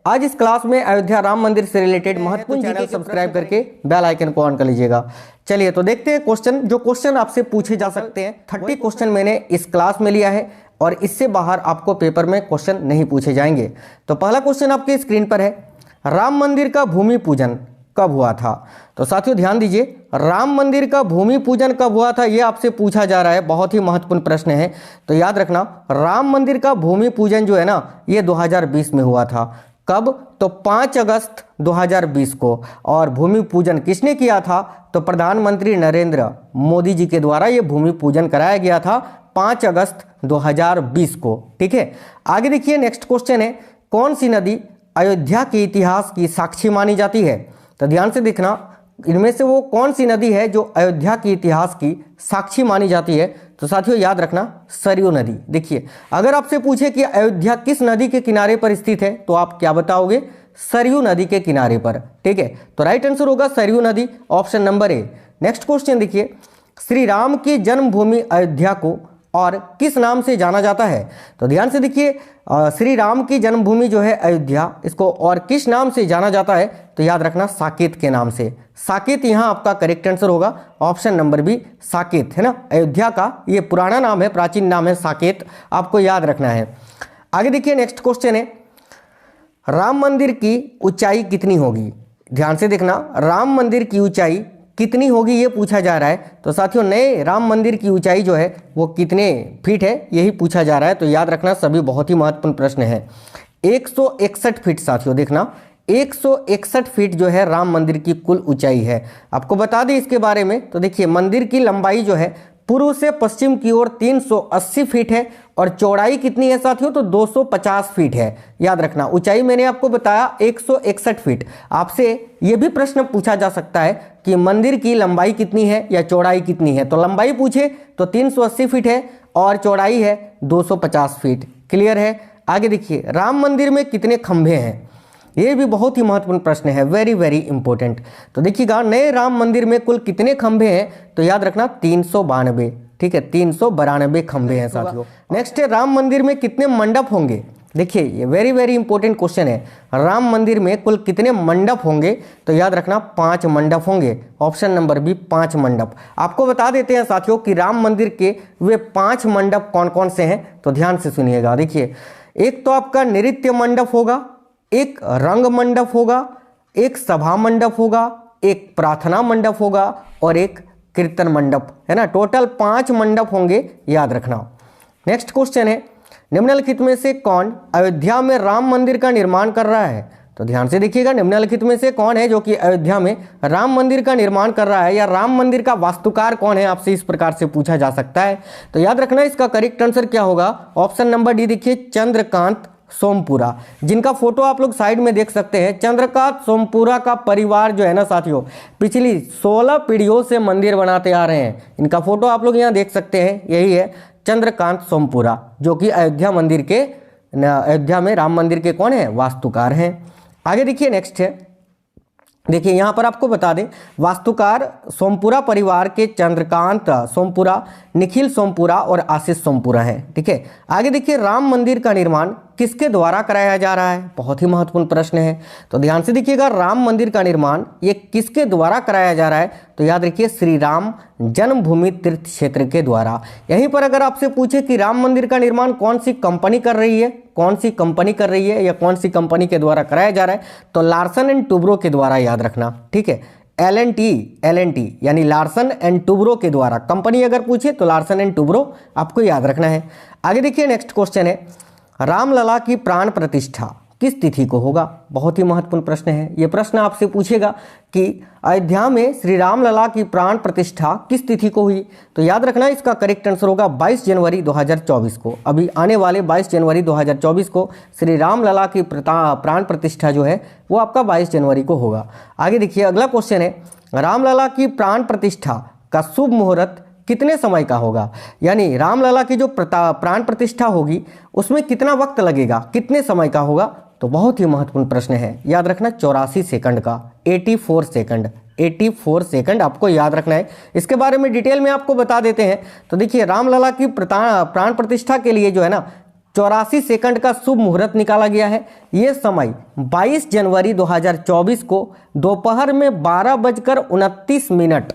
आज इस क्लास में अयोध्या राम मंदिर से रिलेटेड महत्वपूर्ण चैनल सब्सक्राइब करके बेल आइकन को ऑन कर लीजिएगा। चलिए तो देखते हैं क्वेश्चन, जो क्वेश्चन आपसे पूछे जा सकते हैं। 30 क्वेश्चन मैंने इस क्लास में लिया है और इससे बाहर आपको पेपर में क्वेश्चन नहीं पूछे जाएंगे। तो पहला क्वेश्चन आपके स्क्रीन पर है, राम मंदिर का भूमि पूजन कब हुआ था? तो साथियों ध्यान दीजिए, राम मंदिर का भूमि पूजन कब हुआ था ये आपसे पूछा जा रहा है। बहुत ही महत्वपूर्ण प्रश्न है, तो याद रखना राम मंदिर का भूमि पूजन जो है ना, ये 2020 में हुआ था। कब? तो 5 अगस्त 2020 को। और भूमि पूजन किसने किया था? तो प्रधानमंत्री नरेंद्र मोदी जी के द्वारा ये भूमि पूजन कराया गया था 5 अगस्त 2020 को। ठीक है, आगे देखिए नेक्स्ट क्वेश्चन है, कौन सी नदी अयोध्या के इतिहास की साक्षी मानी जाती है? तो ध्यान से देखना, इनमें से वो कौन सी नदी है जो अयोध्या के इतिहास की साक्षी मानी जाती है? तो साथियों याद रखना सरयू नदी। देखिए अगर आपसे पूछे कि अयोध्या किस नदी के किनारे पर स्थित है तो आप क्या बताओगे? सरयू नदी के किनारे पर। ठीक है, तो राइट आंसर होगा सरयू नदी, option number A. Next question देखिए, श्री राम की जन्मभूमि अयोध्या को और किस नाम से जाना जाता है? तो ध्यान से देखिए, श्री राम की जन्मभूमि जो है अयोध्या, इसको और किस नाम से जाना जाता है? तो याद रखना साकेत के नाम से। साकेत यहाँ आपका करेक्ट आंसर होगा, ऑप्शन नंबर बी साकेत है ना। अयोध्या का ये पुराना नाम है, प्राचीन नाम है साकेत, आपको याद रखना है। आगे देखिए नेक्स्ट क्वेश्चन है, राम मंदिर की ऊंचाई कितनी होगी? ध्यान से देखना, राम मंदिर की ऊंचाई कितनी होगी ये पूछा जा रहा है। तो साथियों नए राम मंदिर की ऊंचाई जो है वो कितने फीट है यही पूछा जा रहा है। तो याद रखना सभी बहुत ही महत्वपूर्ण प्रश्न है। 161 फीट साथियों, देखना 161 फीट जो है राम मंदिर की कुल ऊंचाई है। आपको बता दें इसके बारे में, तो देखिए मंदिर की लंबाई जो है पूर्व से पश्चिम की ओर 380 फीट है और चौड़ाई कितनी है साथियों? तो 250 फीट है। याद रखना ऊंचाई मैंने आपको बताया 161 फीट। आपसे यह भी प्रश्न पूछा जा सकता है कि मंदिर की लंबाई कितनी है या चौड़ाई कितनी है। तो लंबाई पूछे तो 380 फीट है और चौड़ाई है 250 फीट। क्लियर है? आगे देखिए, राम मंदिर में कितने खंभे हैं? ये भी बहुत ही महत्वपूर्ण प्रश्न है, वेरी वेरी इंपॉर्टेंट। तो देखिएगा नए राम मंदिर में कुल कितने खंभे हैं? तो याद रखना 392। ठीक है, 392 खंभे हैं साथियों। नेक्स्ट है, राम मंदिर में कितने मंडप होंगे? देखिए ये वेरी वेरी इंपॉर्टेंट क्वेश्चन है, राम मंदिर में कुल कितने मंडप होंगे? तो याद रखना 5 मंडप होंगे, ऑप्शन नंबर बी 5 मंडप। आपको बता देते हैं साथियों कि राम मंदिर के वे 5 मंडप कौन कौन से हैं, तो ध्यान से सुनिएगा। देखिए एक तो आपका नृत्य मंडप होगा, एक रंग मंडप होगा, एक सभा मंडप होगा, एक प्रार्थना मंडप होगा और एक कीर्तन मंडप है ना। टोटल 5 मंडप होंगे, याद रखना। नेक्स्ट क्वेश्चन है, निम्नलिखित में से कौन अयोध्या में राम मंदिर का निर्माण कर रहा है? तो ध्यान से देखिएगा, निम्नलिखित में से कौन है जो कि अयोध्या में राम मंदिर का निर्माण कर रहा है, या राम मंदिर का वास्तुकार कौन है, आपसे इस प्रकार से पूछा जा सकता है। तो याद रखना इसका करेक्ट आंसर क्या होगा? ऑप्शन नंबर डी देखिए, चंद्रकांत सोमपुरा, जिनका फोटो आप लोग साइड में देख सकते हैं। चंद्रकांत सोमपुरा का परिवार जो है ना साथियों, पिछली 16 पीढ़ियों से मंदिर बनाते आ रहे हैं। इनका फोटो आप लोग यहाँ देख सकते हैं, यही है चंद्रकांत सोमपुरा, जो कि अयोध्या में राम मंदिर के कौन है? वास्तुकार हैं। आगे देखिए नेक्स्ट है, देखिए यहाँ पर आपको बता दें वास्तुकार सोमपुरा परिवार के चंद्रकांत सोमपुरा, निखिल सोमपुरा और आशीष सोमपुरा है। ठीक है, आगे देखिए राम मंदिर का निर्माण किसके द्वारा कराया जा रहा है? बहुत ही महत्वपूर्ण प्रश्न है, तो ध्यान से देखिएगा राम मंदिर का निर्माण ये किसके द्वारा कराया जा रहा है? तो याद रखिए श्री राम जन्मभूमि तीर्थ क्षेत्र के द्वारा। यहीं पर अगर आपसे पूछे कि राम मंदिर का निर्माण कौन सी कंपनी कर रही है, कौन सी कंपनी कर रही है या कौन सी कंपनी के द्वारा कराया जा रहा है, तो लार्सन एंड टुब्रो के द्वारा, याद रखना। ठीक है, LNT यानी लार्सन एंड टुब्रो के द्वारा। कंपनी अगर पूछे तो लार्सन एंड टुब्रो आपको याद रखना है। आगे देखिए नेक्स्ट क्वेश्चन है, रामलला की प्राण प्रतिष्ठा किस तिथि को होगा? बहुत ही महत्वपूर्ण प्रश्न है। यह प्रश्न आपसे पूछेगा कि अयोध्या में श्री रामलला की प्राण प्रतिष्ठा किस तिथि को हुई? तो याद रखना इसका करेक्ट आंसर होगा 22 जनवरी 2024 को। अभी आने वाले 22 जनवरी 2024 को श्री रामलला की प्राण प्रतिष्ठा जो है वो आपका 22 जनवरी को होगा। आगे देखिए अगला क्वेश्चन है, रामलला की प्राण प्रतिष्ठा का शुभ मुहूर्त कितने समय का होगा? यानी रामलला की जो प्राण प्रतिष्ठा होगी उसमें कितना वक्त लगेगा, कितने समय का होगा? तो बहुत ही महत्वपूर्ण प्रश्न है, याद रखना 84 सेकंड का, 84 सेकंड। 84 सेकंड आपको याद रखना है। इसके बारे में डिटेल में आपको बता देते हैं। तो देखिए रामलला की प्राण प्रतिष्ठा के लिए जो है ना 84 सेकंड का शुभ मुहूर्त निकाला गया है। ये समय 22 जनवरी 2024 को दोपहर में 12:29,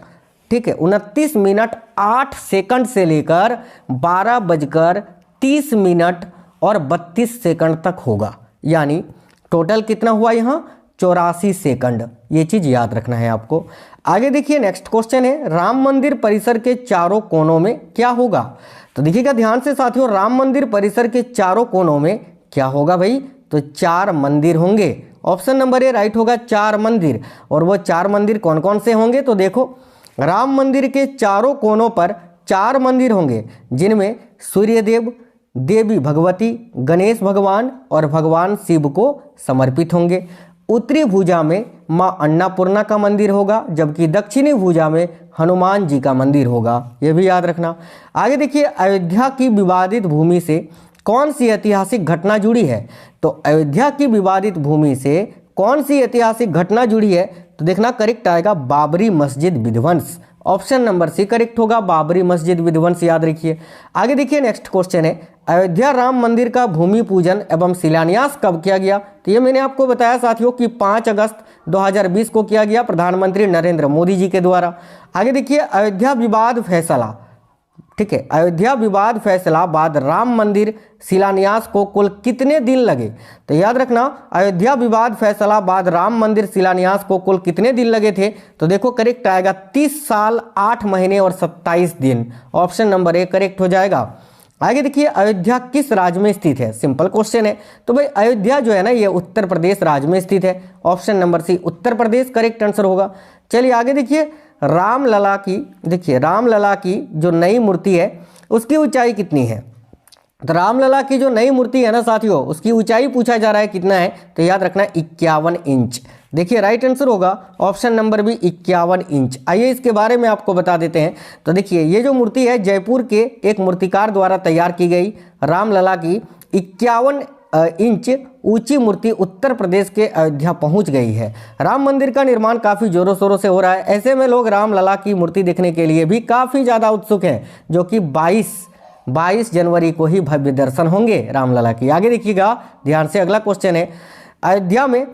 ठीक है, 29 मिनट 8 सेकंड से लेकर 12:30 और 32 सेकंड तक होगा। यानी टोटल कितना हुआ यहाँ 84 सेकंड। ये चीज याद रखना है आपको। आगे देखिए नेक्स्ट क्वेश्चन है, राम मंदिर परिसर के चारों कोनों में क्या होगा। तो देखिएगा ध्यान से साथियों, राम मंदिर परिसर के चारों कोनों में क्या होगा भाई, तो 4 मंदिर होंगे। ऑप्शन नंबर ए राइट होगा, 4 मंदिर। और वो 4 मंदिर कौन कौन से होंगे, तो देखो राम मंदिर के चारों कोनों पर 4 मंदिर होंगे, जिनमें सूर्यदेव, देवी भगवती, गणेश भगवान और भगवान शिव को समर्पित होंगे। उत्तरी भुजा में माँ अन्नपूर्णा का मंदिर होगा, जबकि दक्षिणी भुजा में हनुमान जी का मंदिर होगा। यह भी याद रखना। आगे देखिए, अयोध्या की विवादित भूमि से कौन सी ऐतिहासिक घटना जुड़ी है। तो अयोध्या की विवादित भूमि से कौन सी ऐतिहासिक घटना जुड़ी है, तो देखना करेक्ट आएगा बाबरी मस्जिद विध्वंस। ऑप्शन नंबर सी करेक्ट होगा, बाबरी मस्जिद विध्वंस, याद रखिए। आगे देखिए नेक्स्ट क्वेश्चन है, अयोध्या राम मंदिर का भूमि पूजन एवं शिलान्यास कब किया गया। तो ये मैंने आपको बताया साथियों कि 5 अगस्त 2020 को किया गया, प्रधानमंत्री नरेंद्र मोदी जी के द्वारा। आगे देखिए, अयोध्या विवाद फैसला, ठीक है, अयोध्या विवाद फैसला बाद राम मंदिर शिलान्यास को कुल कितने दिन लगे। तो याद रखना, अयोध्या विवाद फैसला बाद राम मंदिर शिलान्यास को कुल कितने दिन लगे थे। तो देखो करेक्ट आएगा 30 साल 8 महीने और 27 दिन। ऑप्शन नंबर ए करेक्ट हो जाएगा। आगे देखिए, अयोध्या किस राज्य में स्थित है। सिंपल क्वेश्चन है। तो भाई अयोध्या जो है ना, ये उत्तर प्रदेश राज्य में स्थित है। Option number C Uttar Pradesh correct answer होगा। चलिए आगे देखिए, रामलला की, देखिए रामलला की जो नई मूर्ति है उसकी ऊंचाई कितनी है। तो रामलला की जो नई मूर्ति है ना साथियों, उसकी ऊंचाई पूछा जा रहा है कितना है, तो याद रखना 51 इंच। देखिए राइट आंसर होगा ऑप्शन नंबर बी 51 इंच। आइए इसके बारे में आपको बता देते हैं। तो देखिए ये जो मूर्ति है जयपुर के एक मूर्तिकार द्वारा तैयार की गई रामलला की 51 इंच ऊंची मूर्ति उत्तर प्रदेश के अयोध्या पहुंच गई है। राम मंदिर का निर्माण काफ़ी जोरों शोरों से हो रहा है। ऐसे में लोग रामलला की मूर्ति देखने के लिए भी काफ़ी ज़्यादा उत्सुक हैं, जो कि 22 जनवरी को ही भव्य दर्शन होंगे रामलला की। आगे देखिएगा ध्यान से, अगला क्वेश्चन है, अयोध्या में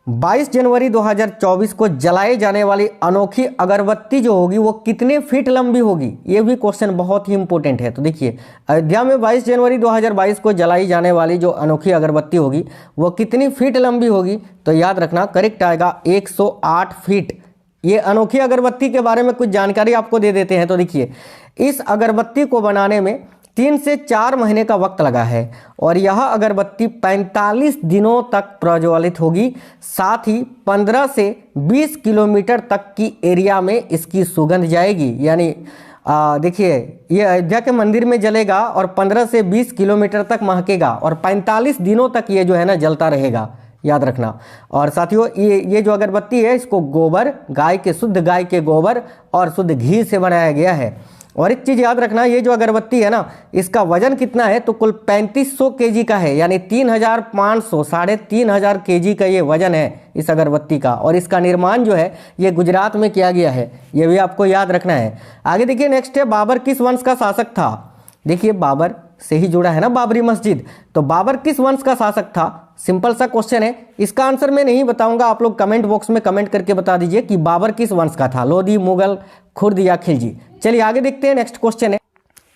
22 जनवरी 2024 को जलाए जाने वाली अनोखी अगरबत्ती जो होगी वो कितने फीट लंबी होगी। ये भी क्वेश्चन बहुत ही इंपॉर्टेंट है। तो देखिए अयोध्या में 22 जनवरी 2022 को जलाई जाने वाली जो अनोखी अगरबत्ती होगी वो कितनी फीट लंबी होगी। तो याद रखना करेक्ट आएगा 108 फीट। ये अनोखी अगरबत्ती के बारे में कुछ जानकारी आपको दे देते हैं। तो देखिए इस अगरबत्ती को बनाने में 3 से 4 महीने का वक्त लगा है और यह अगरबत्ती 45 दिनों तक प्रज्वलित होगी। साथ ही 15 से 20 किलोमीटर तक की एरिया में इसकी सुगंध जाएगी। यानी देखिए ये अयोध्या के मंदिर में जलेगा और 15 से 20 किलोमीटर तक महकेगा और 45 दिनों तक ये जो है ना जलता रहेगा, याद रखना। और साथियों ये जो अगरबत्ती है इसको गोबर, गाय के शुद्ध गाय के गोबर और शुद्ध घी से बनाया गया है। और एक चीज़ याद रखना, ये जो अगरबत्ती है ना इसका वजन कितना है, तो कुल 3500 केजी का है। यानी 3500 3500 केजी का ये वजन है इस अगरबत्ती का। और इसका निर्माण जो है ये गुजरात में किया गया है, ये भी आपको याद रखना है। आगे देखिए नेक्स्ट है, बाबर किस वंश का शासक था। देखिए बाबर से ही जुड़ा है ना बाबरी मस्जिद, तो बाबर किस वंश का शासक था। सिंपल सा क्वेश्चन है, इसका आंसर मैं नहीं बताऊंगा, आप लोग कमेंट बॉक्स में कमेंट करके बता दीजिए कि बाबर किस वंश का था, लोधी, मुगल, खुर्द या खिलजी। चलिए आगे देखते हैं, नेक्स्ट क्वेश्चन है।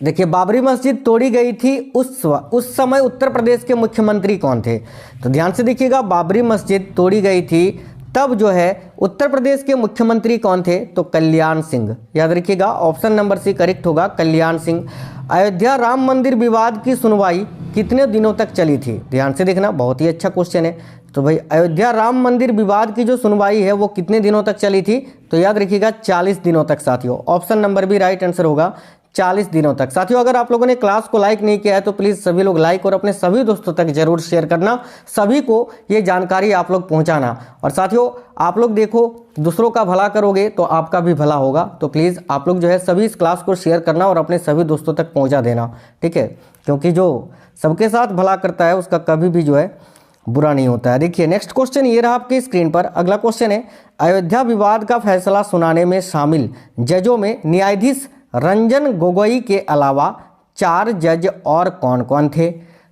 देखिए बाबरी मस्जिद तोड़ी गई थी उस समय उत्तर प्रदेश के मुख्यमंत्री कौन थे। तो ध्यान से देखिएगा, बाबरी मस्जिद तोड़ी गई थी तब जो है उत्तर प्रदेश के मुख्यमंत्री कौन थे, तो कल्याण सिंह। याद रखिएगा ऑप्शन नंबर सी करेक्ट होगा, कल्याण सिंह। अयोध्या राम मंदिर विवाद की सुनवाई कितने दिनों तक चली थी। ध्यान से देखना, बहुत ही अच्छा क्वेश्चन है। तो भाई अयोध्या राम मंदिर विवाद की जो सुनवाई है वो कितने दिनों तक चली थी, तो याद रखिएगा 40 दिनों तक साथियों। ऑप्शन नंबर भी राइट आंसर होगा, 40 दिनों तक। साथियों अगर आप लोगों ने क्लास को लाइक नहीं किया है तो प्लीज़ सभी लोग लाइक और अपने सभी दोस्तों तक जरूर शेयर करना, सभी को ये जानकारी आप लोग पहुंचाना। और साथियों आप लोग देखो दूसरों का भला करोगे तो आपका भी भला होगा, तो प्लीज़ आप लोग जो है सभी इस क्लास को शेयर करना और अपने सभी दोस्तों तक पहुँचा देना, ठीक है, क्योंकि जो सबके साथ भला करता है उसका कभी भी जो है बुरा नहीं होता है। देखिए नेक्स्ट क्वेश्चन ये रहा आपके स्क्रीन पर। अगला क्वेश्चन है, अयोध्या विवाद का फैसला सुनाने में शामिल जजों में न्यायाधीश रंजन गोगोई के अलावा 4 जज और कौन कौन थे।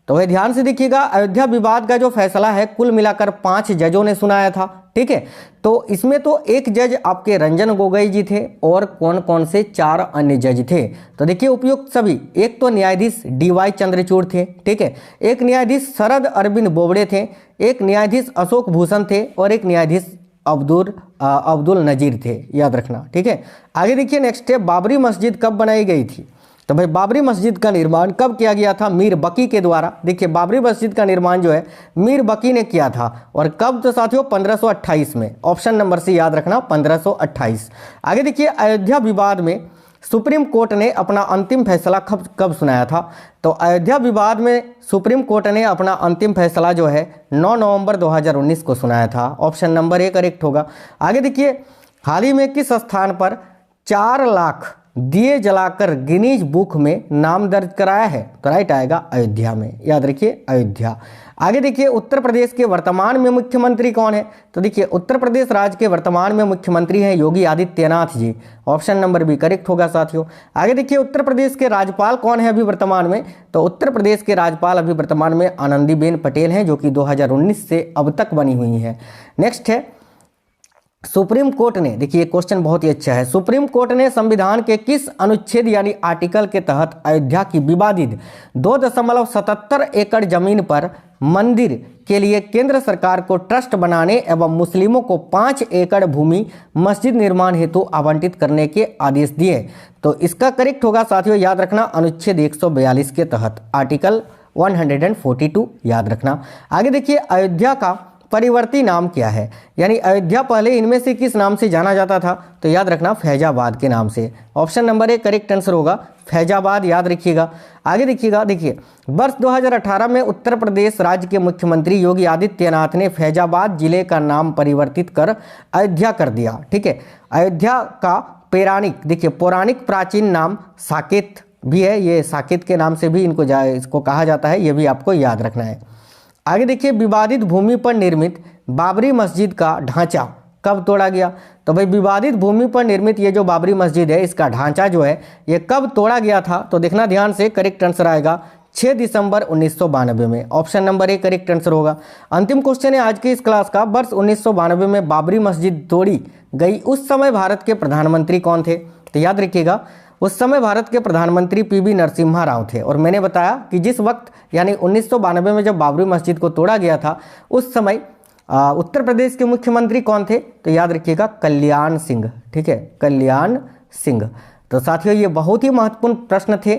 तो वह ध्यान से देखिएगा, अयोध्या विवाद का जो फैसला है कुल मिलाकर 5 जजों ने सुनाया था, ठीक है। तो इसमें तो एक जज आपके रंजन गोगोई जी थे और कौन कौन से 4 अन्य जज थे। तो देखिए उपयुक्त सभी, एक तो न्यायाधीश DY चंद्रचूड़ थे, ठीक है, एक न्यायाधीश शरद अरविंद बोबड़े थे, एक न्यायाधीश अशोक भूषण थे और एक न्यायाधीश अब्दुल नजीर थे, याद रखना, ठीक है। आगे देखिए नेक्स्ट है, बाबरी मस्जिद कब बनाई गई थी। तो भाई बाबरी मस्जिद का निर्माण कब किया गया था, मीर बकी के द्वारा। देखिए बाबरी मस्जिद का निर्माण जो है मीर बकी ने किया था, और कब, तो साथियों 1528 में। ऑप्शन नंबर सी याद रखना, 1528। आगे देखिए, अयोध्या विवाद में सुप्रीम कोर्ट ने अपना अंतिम फैसला कब सुनाया था। तो अयोध्या विवाद में सुप्रीम कोर्ट ने अपना अंतिम फैसला जो है 9 नवंबर 2019 को सुनाया था। ऑप्शन नंबर ए करेक्ट होगा। आगे देखिए, हाल ही में किस स्थान पर 4 लाख दिए जलाकर गिनीज बुक में नाम दर्ज कराया है। तो राइट आएगा अयोध्या में, याद रखिए अयोध्या। आगे देखिए, उत्तर प्रदेश के वर्तमान में मुख्यमंत्री कौन है। तो देखिए उत्तर प्रदेश राज्य के वर्तमान में मुख्यमंत्री हैं Yogi Adityanath ji. Option number B correct होगा साथियों। आगे देखिए, उत्तर प्रदेश के राज्यपाल कौन है अभी वर्तमान में। तो उत्तर प्रदेश के राज्यपाल अभी वर्तमान में आनंदीबेन पटेल हैं, जो कि 2019 से अब तक बनी हुई हैं। नेक्स्ट है, सुप्रीम कोर्ट ने, देखिए क्वेश्चन बहुत ही अच्छा है, सुप्रीम कोर्ट ने संविधान के किस अनुच्छेद यानी आर्टिकल के तहत अयोध्या की विवादित 2.77 एकड़ जमीन पर मंदिर के लिए केंद्र सरकार को ट्रस्ट बनाने एवं मुस्लिमों को 5 एकड़ भूमि मस्जिद निर्माण हेतु आवंटित करने के आदेश दिए। तो इसका करेक्ट होगा साथियों, याद रखना, अनुच्छेद 142 के तहत, आर्टिकल 142 याद रखना। आगे देखिए, अयोध्या का परिवर्ती नाम क्या है, यानी अयोध्या पहले इनमें से किस नाम से जाना जाता था। तो याद रखना, फैजाबाद के नाम से। Option number A correct answer होगा, फैजाबाद, याद रखिएगा। आगे देखिएगा, देखिए वर्ष 2018 में उत्तर प्रदेश राज्य के मुख्यमंत्री योगी आदित्यनाथ ने फैजाबाद जिले का नाम परिवर्तित कर अयोध्या कर दिया, ठीक है। अयोध्या का पौराणिक प्राचीन नाम साकेत भी है, ये साकेत के नाम से भी इसको कहा जाता है, ये भी आपको याद रखना है। आगे देखिए, विवादित भूमि पर निर्मित बाबरी मस्जिद का ढांचा कब तोड़ा गया। तो भाई विवादित भूमि पर निर्मित ये जो बाबरी मस्जिद है, इसका ढांचा जो है ये कब तोड़ा गया था। तो देखना ध्यान से, करेक्ट आंसर आएगा 6 दिसंबर 1992 में। Option number A correct answer होगा। अंतिम क्वेश्चन है आज की इस क्लास का, वर्ष 1992 में बाबरी मस्जिद तोड़ी गई, उस समय भारत के प्रधानमंत्री कौन थे। तो याद रखिएगा, उस समय भारत के प्रधानमंत्री PV नरसिम्हा राव थे। और मैंने बताया कि जिस वक्त यानी 1992 में जब बाबरी मस्जिद को तोड़ा गया था, उस समय उत्तर प्रदेश के मुख्यमंत्री कौन थे। तो याद रखिएगा, कल्याण सिंह, ठीक है, कल्याण सिंह। तो साथियों ये बहुत ही महत्वपूर्ण प्रश्न थे,